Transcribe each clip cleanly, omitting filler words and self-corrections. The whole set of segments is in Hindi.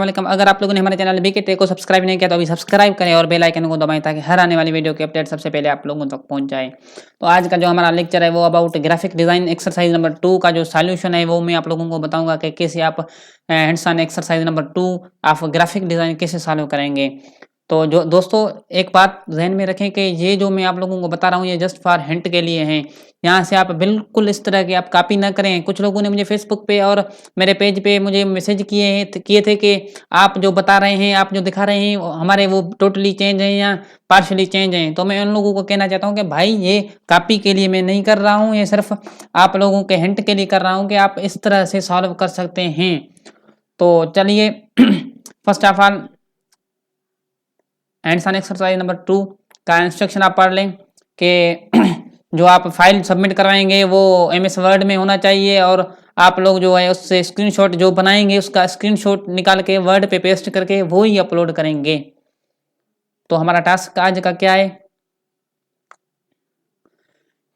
वालेकुम। अगर आप लोगों ने हमारे चैनल बीके टेक को सब्सक्राइब नहीं किया तो अभी सब्सक्राइब करें और बेल आइकन को दबाएं ताकि हर आने वाली वीडियो की अपडेट सबसे पहले आप लोगों तक पहुंच जाए। तो आज का जो हमारा लेक्चर है वो about graphic design exercise number 2 का जो सॉल्यूशन है वो मैं आप लोगों को बताऊंगा कि कैसे आप हैंड्स ऑन एक्सरसाइज नंबर 2 आप ग्राफिक डिजाइन कैसे सॉल्व करेंगे। तो जो दोस्तों एक बात ध्यान में रखें कि ये जो मैं आप लोगों को बता रहा हूँ ये जस्ट फॉर हिंट के लिए हैं। यहाँ से आप बिल्कुल इस तरह की आप कॉपी ना करें। कुछ लोगों ने मुझे फेसबुक पे और मेरे पेज पे मुझे मैसेज किए थे कि आप जो बता रहे हैं आप जो दिखा रहे हैं हमारे वो टोटली चेंज है या पार्शली चेंज हैं। तो मैं उन लोगों को कहना चाहता हूँ कि भाई ये कॉपी के लिए मैं नहीं कर रहा हूँ, ये सिर्फ आप लोगों के हिंट के लिए कर रहा हूँ कि आप इस तरह से सॉल्व कर सकते हैं। तो चलिए first of all hands on exercise number 2 का इंस्ट्रक्शन आप पढ़ लें कि जो आप फाइल सबमिट करवाएंगे वो एमएस वर्ड में होना चाहिए और आप लोग जो है उससे स्क्रीनशॉट जो बनाएंगे उसका स्क्रीनशॉट निकाल के वर्ड पे पेस्ट करके वो ही अपलोड करेंगे। तो हमारा टास्क आज का क्या है,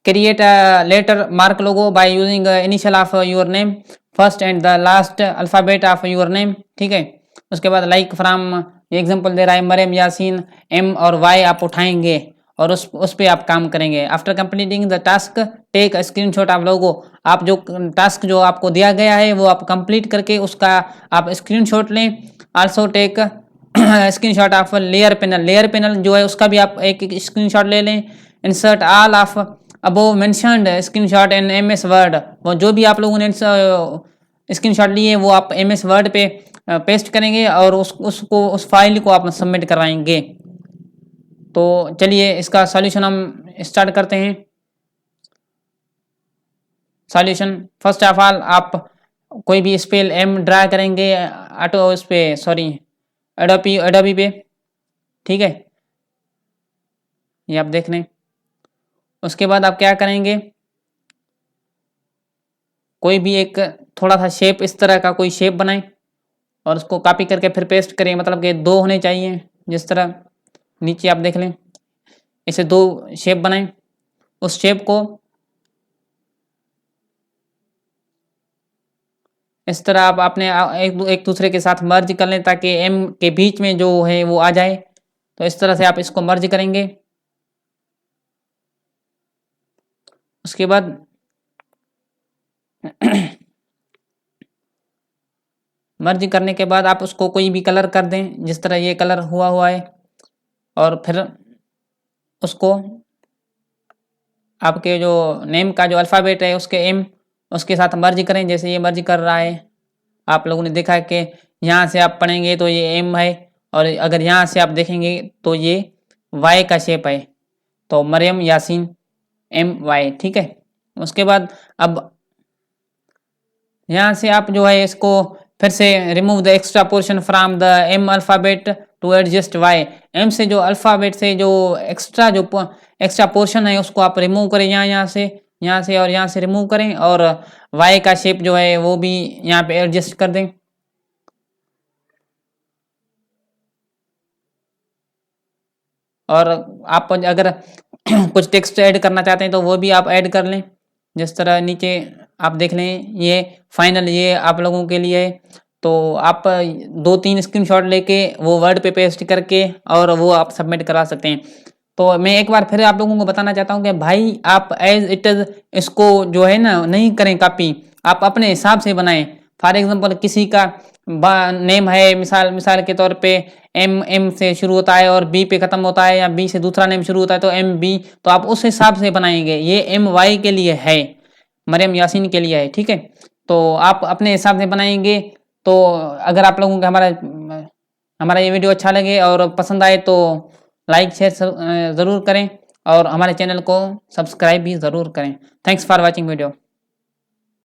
create a letter mark logo by using initial of your name first and the last alphabet of your name. ठीक है, उसके बाद लाइक फ्रॉम एग्जांपल दे रहा है मरियम यासीन, एम और वाई आप उठाएंगे और उस पे आप काम करेंगे। After completing the task take screenshot of logo. आप जो टास्क जो आपको दिया गया है वो आप कंप्लीट करके उसका आप स्क्रीनशॉट लें। Also take screenshot of layer panel जो है उसका भी आप एक स्क्रीनशॉट ले लें। Insert all of above mentioned screenshot in MS Word. वो जो भी आप लोगों ने स्क्रीनशॉट लिए वो आप एमएस वर्ड पे पेस्ट करेंगे और उसको उस फाइल को आप सबमिट करवाएंगे। तो चलिए इसका सॉल्यूशन हम स्टार्ट करते हैं। सॉल्यूशन फर्स्ट ऑफ ऑल आप कोई भी स्पेल एम ड्रा करेंगे ऑटो उस पे सॉरी एडोबी पे। ठीक है, ये आप देख लें। उसके बाद आप क्या करेंगे, कोई भी एक थोड़ा सा शेप इस तरह का कोई शेप बनाएं और उसको कॉपी करके फिर पेस्ट करें। मतलब कि दो होने चाहिए, जिस तरह नीचे आप देख लें इसे दो शेप बनाएं। उस शेप को इस तरह आप अपने एक दूसरे के साथ मर्ज कर लें ताकि एम के बीच में जो है वो आ जाए। तो इस तरह से आप इसको मर्ज करेंगे। उसके बाद मर्ज करने के बाद आप उसको कोई भी कलर कर दें, जिस तरह ये कलर हुआ है, और फिर उसको आपके जो नेम का जो अल्फ़ाबेट है उसके एम उसके साथ मर्ज करें। जैसे ये मर्ज कर रहा है, आप लोगों ने देखा है कि यहाँ से आप पढ़ेंगे तो ये एम है और अगर यहाँ से आप देखेंगे तो ये वाई का शेप है। तो मरियम यासीन एम वाई। ठीक है, उसके बाद अब यहाँ से आप जो है इसको फिर से remove the extra portion from the M alphabet to adjust Y. M से जो अल्फ़ाबेट से जो एक्स्ट्रा पोर्शन है उसको आप रिमूव करें। यहाँ से और यहाँ से रिमूव करें और वाई का शेप जो है वो भी यहाँ पे एडजस्ट कर दें। और आप अगर कुछ टेक्स्ट ऐड करना चाहते हैं तो वो भी आप ऐड कर लें। जिस तरह नीचे आप देख लें ये फाइनल ये आप लोगों के लिए है। तो आप 2-3 स्क्रीनशॉट लेके वो वर्ड पे पेस्ट करके और वो आप सबमिट करा सकते हैं। तो मैं एक बार फिर आप लोगों को बताना चाहता हूँ कि भाई आप एज इट इज इसको जो है ना नहीं करें कॉपी, आप अपने हिसाब से बनाएं। फॉर एग्जांपल किसी का नेम है, मिसाल के तौर पे एम से शुरू होता है और बी पे खत्म होता है, या बी से दूसरा नेम शुरू होता है तो एम बी, तो आप उस हिसाब से बनाएंगे। ये एम वाई के लिए है, मरियम यासीन के लिए है। ठीक है, तो आप अपने हिसाब से बनाएंगे। तो अगर आप लोगों को हमारा ये वीडियो अच्छा लगे और पसंद आए तो लाइक शेयर ज़रूर करें और हमारे चैनल को सब्सक्राइब भी ज़रूर करें। Thanks for watching video.